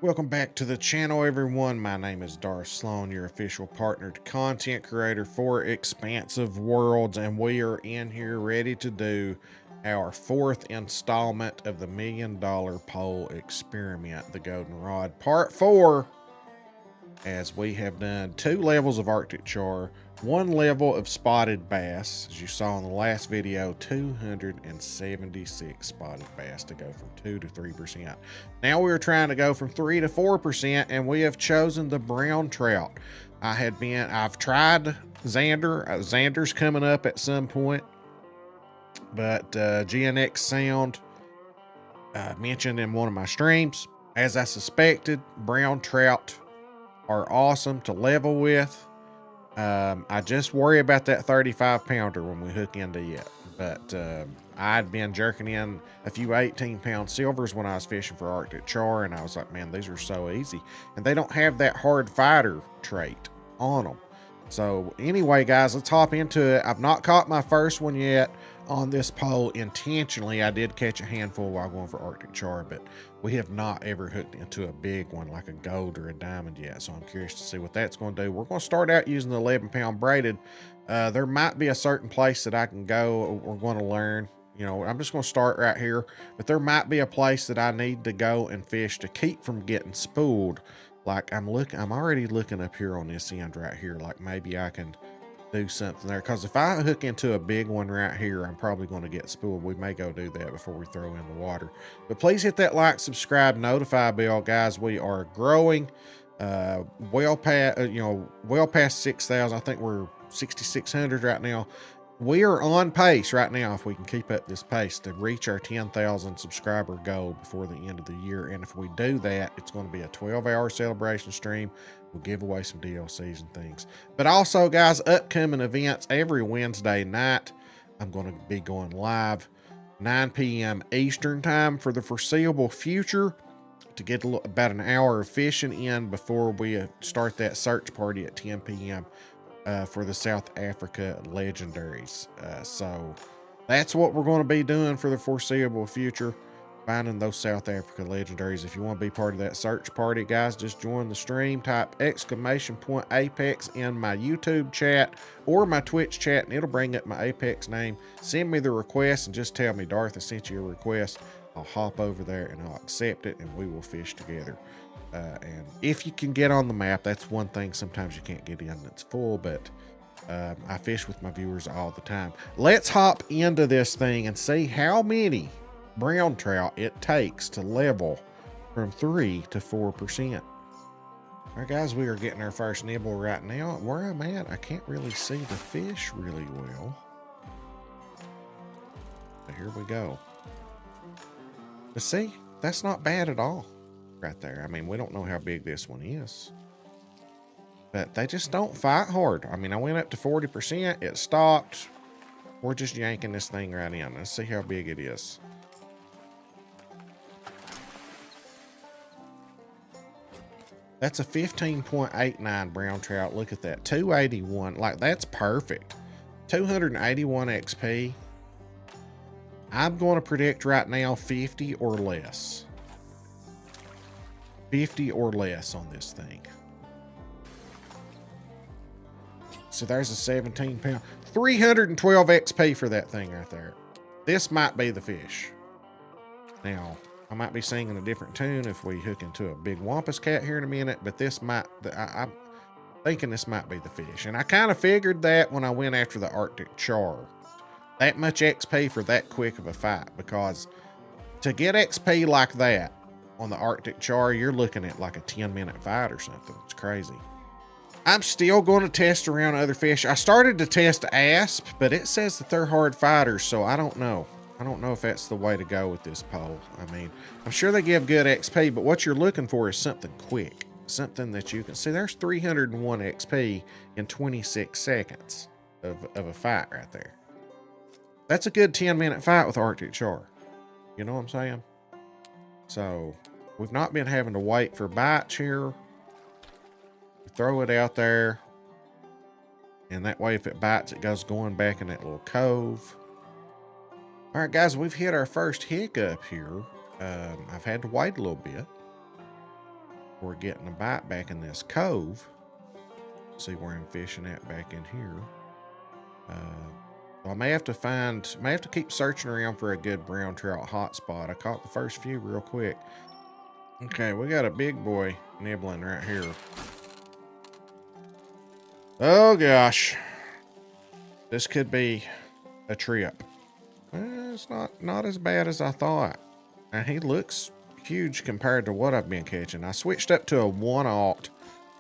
Welcome back to the channel, everyone. My name is Darth Slone, your official partnered content creator for Expansive Worlds, and we are in here ready to do our fourth installment of the $1 Million Pole Experiment, the Golden Rod Part 4, as we have done 2 levels of Arctic Char, 1 level of spotted bass. As you saw in the last video, 276 spotted bass to go from 2 to 3%. Now we're trying to go from 3 to 4%, and we have chosen the brown trout. I've tried Xander. Xander's coming up at some point, but GNX Sound mentioned in one of my streams, as I suspected, brown trout are awesome to level with. I just worry about that 35 pounder when we hook into it. But I'd been jerking in a few 18-pound silvers when I was fishing for Arctic Char, and I was like, man, these are so easy. And they don't have that hard fighter trait on them. So anyway, guys, let's hop into it. I've not caught my first one yet on this pole intentionally. I did catch a handful while going for Arctic Char, but we have not ever hooked into a big one like a gold or a diamond yet. So I'm curious to see what that's going to do. We're going to start out using the 11-pound braided. There might be a certain place that I can go. We're going to learn. You know, I'm just going to start right here, but there might be a place that I need to go and fish to keep from getting spooled. Like I'm already looking up here on this end right here. Like maybe I can do something there, because if I hook into a big one right here, I'm probably going to get spooled. We may go do that before we throw in the water. But please hit that like, subscribe, notify bell, guys. We are growing well past 6,000. I think we're 6,600 right now. We are on pace right now, if we can keep up this pace, to reach our 10,000 subscriber goal before the end of the year. And if we do that, it's going to be a 12-hour celebration stream. We'll give away some DLCs and things. But also, guys, upcoming events every Wednesday night. I'm going to be going live 9 p.m. Eastern time for the foreseeable future to get about an hour of fishing in before we start that search party at 10 p.m. For the South Africa legendaries. So that's what we're going to be doing for the foreseeable future, finding those South Africa legendaries. If you want to be part of that search party, guys, just join the stream, type !Apex in my YouTube chat or my Twitch chat, and it'll bring up my Apex name. Send me the request and just tell me, Darth, I sent you a request. I'll hop over there and I'll accept it, and we will fish together. And if you can get on the map, that's one thing. Sometimes you can't get in, it's full, but I fish with my viewers all the time. Let's hop into this thing and see how many brown trout it takes to level from 3 to 4%. All right, guys, we are getting our first nibble right now. Where I'm at, I can't really see the fish really well. But here we go. But see, that's not bad at all. Right there. I mean, we don't know how big this one is, but they just don't fight hard. I mean, I went up to 40%, it stopped. We're just yanking this thing right in. Let's see how big it is. That's a 15.89 brown trout. Look at that, 281. Like, that's perfect. 281 XP. I'm going to predict right now 50 or less. 50 or less on this thing. So there's a 17-pound, 312 XP for that thing right there. This might be the fish. Now, I might be singing a different tune if we hook into a big wampus cat here in a minute, but this might, I'm thinking this might be the fish. And I kind of figured that when I went after the Arctic Char. That much XP for that quick of a fight, because to get XP like that on the Arctic Char, you're looking at like a 10-minute fight or something. It's crazy. I'm still going to test around other fish. I started to test asp, but it says that they're hard fighters, so I don't know. I don't know if that's the way to go with this pole. I mean, I'm sure they give good XP, but what you're looking for is something quick. Something that you can see. There's 301 XP in 26 seconds of a fight right there. That's a good 10-minute fight with Arctic Char. You know what I'm saying? So we've not been having to wait for bites here. We throw it out there, and that way if it bites, it goes going back in that little cove. All right, guys, we've hit our first hiccup here. I've had to wait a little bit. we're getting a bite back in this cove. See where I'm fishing at back in here. So I may have to keep searching around for a good brown trout hotspot. I caught the first few real quick. Okay, we got a big boy nibbling right here. Oh gosh, this could be a trip. It's not as bad as I thought. And he looks huge compared to what I've been catching. I switched up to a 1/0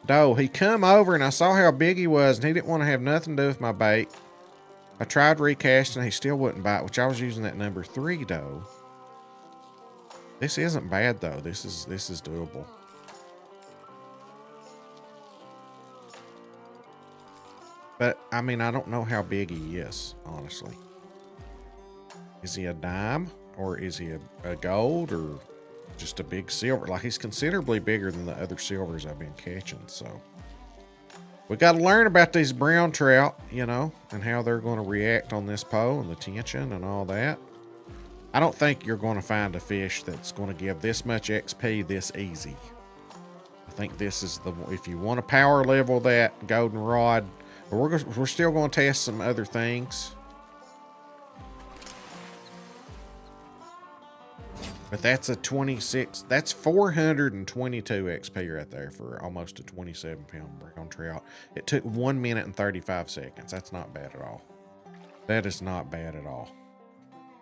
doe. He come over and I saw how big he was, and he didn't want to have nothing to do with my bait. I tried recasting, he still wouldn't bite, which I was using that number 3 doe. This isn't bad though. This is doable. But I mean, I don't know how big he is, honestly. Is he a dime, or is he a gold, or just a big silver? Like, he's considerably bigger than the other silvers I've been catching, so. We got to learn about these brown trout, you know, and how they're going to react on this pole and the tension and all that. I don't think you're going to find a fish that's going to give this much XP this easy. I think this is if you want to power level that goldenrod, but we're still going to test some other things. But that's a 26, that's 422 XP right there for almost a 27-pound brown trout. It took 1 minute and 35 seconds. That's not bad at all. That is not bad at all.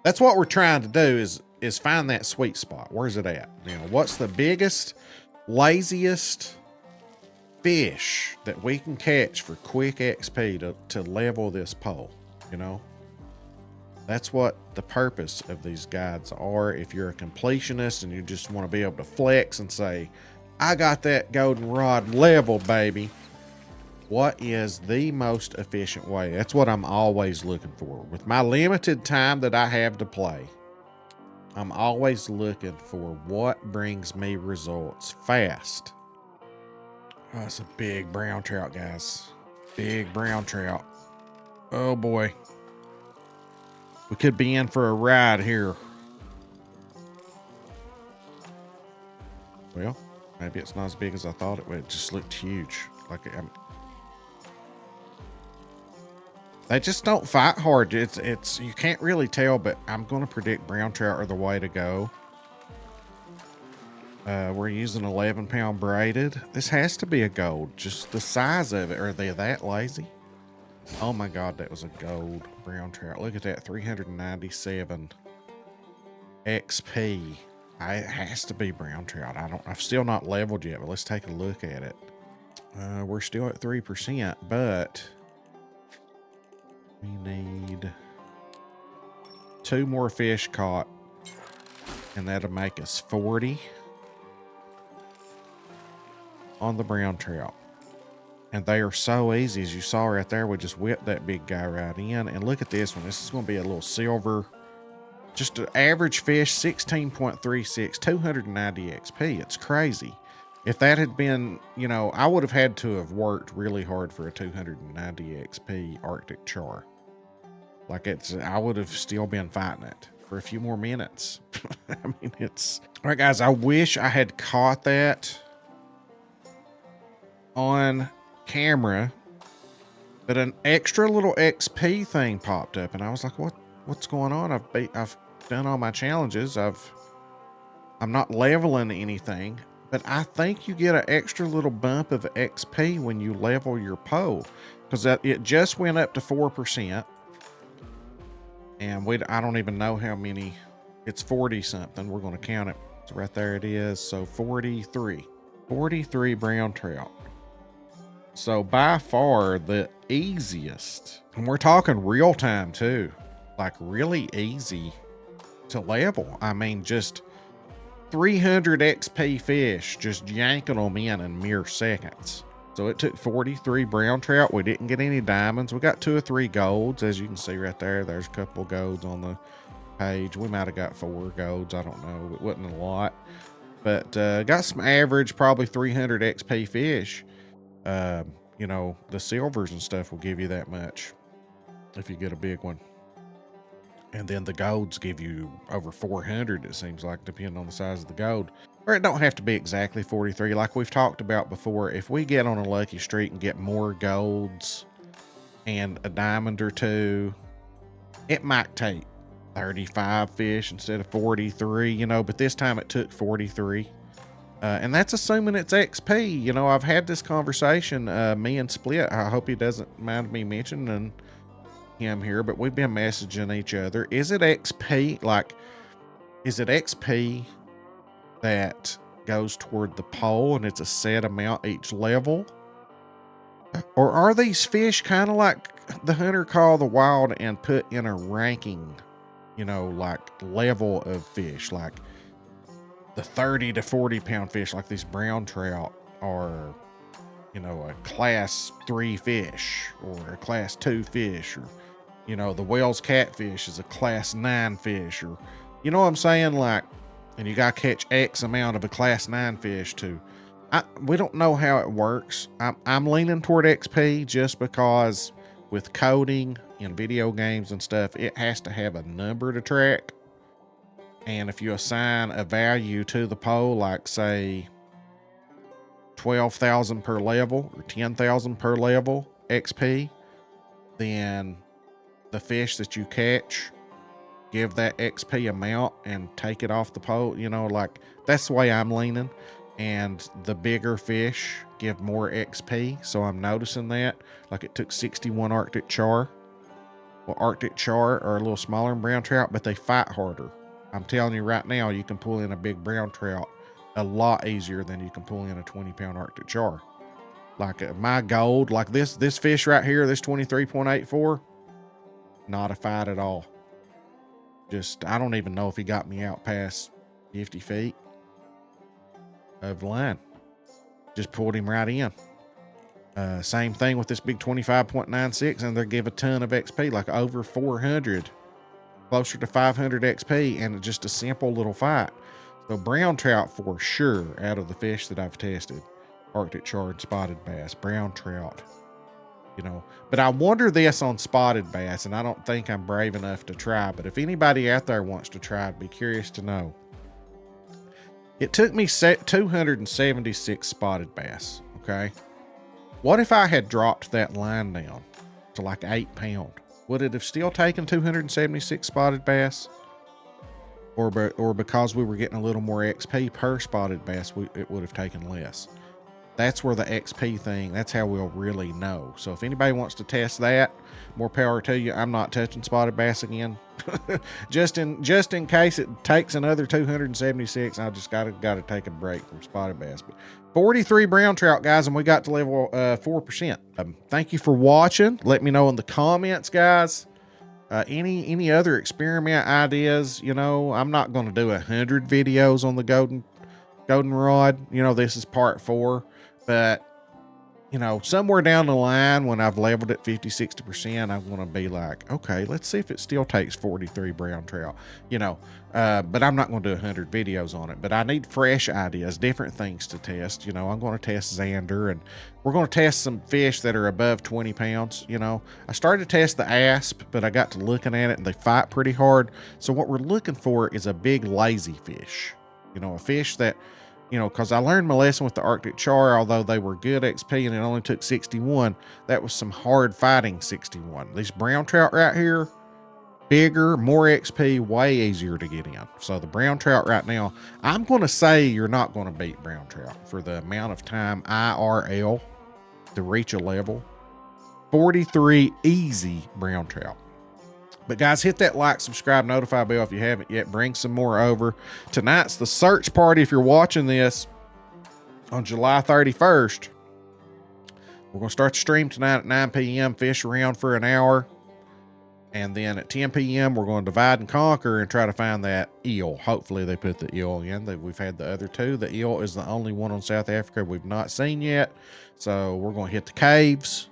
That's what we're trying to do is find that sweet spot. Where's it at? You know, what's the biggest, laziest fish that we can catch for quick XP to level this pole, you know? That's what the purpose of these guides are. If you're a completionist and you just want to be able to flex and say, I got that goldenrod leveled, baby. What is the most efficient way? That's what I'm always looking for. With my limited time that I have to play, I'm always looking for what brings me results fast. Oh, it's a big brown trout, guys. Big brown trout. Oh boy. We could be in for a ride here. Well, maybe it's not as big as I thought it would. It just looked huge. Like, they just don't fight hard. It's you can't really tell, but I'm going to predict brown trout are the way to go. We're using 11-pound braided. This has to be a gold. Just the size of it. Are they that lazy? Oh my God, that was a gold brown trout. Look at that, 397 XP. It has to be brown trout. I've still not leveled yet, but let's take a look at it. We're still at 3%, but we need 2 more fish caught, and that'll make us 40 on the brown trout. And they are so easy, as you saw right there. We just whipped that big guy right in. And look at this one. This is going to be a little silver. Just an average fish, 16.36, 290 XP. It's crazy. If that had been, you know, I would have had to have worked really hard for a 290 XP Arctic char. Like, I would have still been fighting it for a few more minutes. I mean, all right, guys, I wish I had caught that on camera, but an extra little XP thing popped up, and I was like, what's going on? I've done all my challenges. I'm not leveling anything, but I think you get an extra little bump of XP when you level your pole, because it just went up to 4%, and I don't even know how many. It's 40 something. We're going to count it. So right there it is. So 43 brown trout. So by far the easiest, and we're talking real time too, like really easy to level. I mean, just 300 XP fish, just yanking them in mere seconds. So it took 43 brown trout. We didn't get any diamonds. We got 2 or 3 golds, as you can see right there. There's a couple of golds on the page. We might have got 4 golds. I don't know. It wasn't a lot, but got some average, probably 300 XP fish. You know, the silvers and stuff will give you that much if you get a big one. And then the golds give you over 400, it seems like, depending on the size of the gold. All or it don't have to be exactly 43. Like we've talked about before, if we get on a lucky streak and get more golds and a diamond or two, it might take 35 fish instead of 43, you know, but this time it took 43. And that's assuming it's XP. You know, I've had this conversation, me and Split. I hope he doesn't mind me mentioning him here, but we've been messaging each other. Is it XP? Like, is it XP that goes toward the pole and it's a set amount each level? Or are these fish kind of like the hunter call the wild and put in a ranking, you know, like level of fish, like the 30 to 40 pound fish, like these brown trout are, you know, a class 3 fish or a class 2 fish, or, you know, the Wells catfish is a class 9 fish, or, you know what I'm saying? Like, and you got to catch X amount of a class 9 fish too. We don't know how it works. I'm leaning toward XP just because with coding in video games and stuff, it has to have a number to track. And if you assign a value to the pole, like say 12,000 per level or 10,000 per level XP, then the fish that you catch, give that XP amount and take it off the pole. You know, like that's the way I'm leaning. And the bigger fish give more XP. So I'm noticing that. Like it took 61 Arctic char. Well, Arctic char are a little smaller than brown trout, but they fight harder. I'm telling you right now, you can pull in a big brown trout a lot easier than you can pull in a 20-pound Arctic char. Like my gold, like this fish right here, this 23.84, not a fight at all. Just, I don't even know if he got me out past 50 feet of the line. Just pulled him right in. Same thing with this big 25.96, and they give a ton of XP, like over 400, closer to 500 XP, and just a simple little fight. So brown trout for sure out of the fish that I've tested. Arctic char and spotted bass, brown trout, you know. But I wonder this on spotted bass, and I don't think I'm brave enough to try, but if anybody out there wants to try, I'd be curious to know. It took me 276 spotted bass, okay? What if I had dropped that line down to like 8 pound? Would it have still taken 276 spotted bass? Or because we were getting a little more XP per spotted bass, it would have taken less. That's where the XP thing, that's how we'll really know. So if anybody wants to test that, more power to you. I'm not touching spotted bass again. just in case it takes another 276, I just gotta take a break from spotted bass. But 43 brown trout, guys, and we got to level 4%. Thank you for watching. Let me know in the comments, guys. Any other experiment ideas? You know, I'm not going to do 100 videos on the golden rod. You know, this is part 4, but you know, somewhere down the line when I've leveled it 50-60%, I'm going to be like, okay, let's see if it still takes 43 brown trout, you know. But I'm not going to do 100 videos on it, but I need fresh ideas, different things to test. You know, I'm going to test Xander, and we're going to test some fish that are above 20 pounds. You know, I started to test the asp, but I got to looking at it and they fight pretty hard. So what we're looking for is a big lazy fish, you know, a fish that, you know, because I learned my lesson with the Arctic char, although they were good XP and it only took 61, that was some hard fighting 61. These brown trout right here, bigger, more XP, way easier to get in. So the brown trout right now, I'm going to say you're not going to beat brown trout for the amount of time IRL to reach a level. 43 easy brown trout. But guys, hit that like, subscribe, notify bell if you haven't yet. Bring some more over. Tonight's the search party. If you're watching this on July 31st, we're going to start the stream tonight at 9 p.m. Fish around for an hour. And then at 10 p.m., we're going to divide and conquer and try to find that eel. Hopefully they put the eel in. We've had the other two. The eel is the only one on South Africa we've not seen yet. So we're going to hit the caves.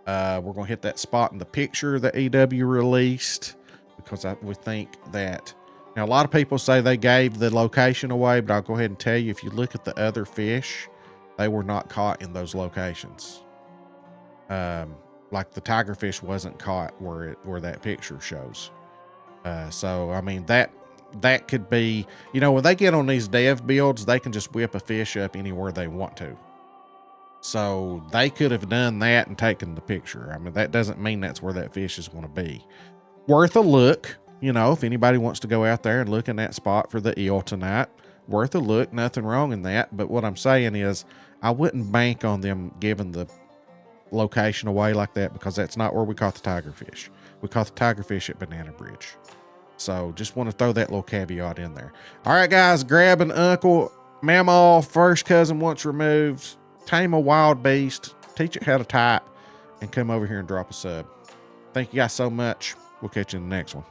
We're going to hit that spot in the picture that EW released, because we think that, now a lot of people say they gave the location away, but I'll go ahead and tell you, if you look at the other fish, they were not caught in those locations. Like the tigerfish wasn't caught where that picture shows. So, I mean, that that could be, you know, when they get on these dev builds, they can just whip a fish up anywhere they want to. So they could have done that and taken the picture. I mean, that doesn't mean that's where that fish is going to be. Worth a look, you know, if anybody wants to go out there and look in that spot for the eel tonight, worth a look, nothing wrong in that. But what I'm saying is I wouldn't bank on them giving the location away like that, because that's not where we caught the tigerfish. We caught the tigerfish at Banana Bridge. So just want to throw that little caveat in there. All right, guys, grab an uncle, mammal, first cousin once removed, tame a wild beast, teach it how to type, and come over here and drop a sub. Thank you guys so much. We'll catch you in the next one.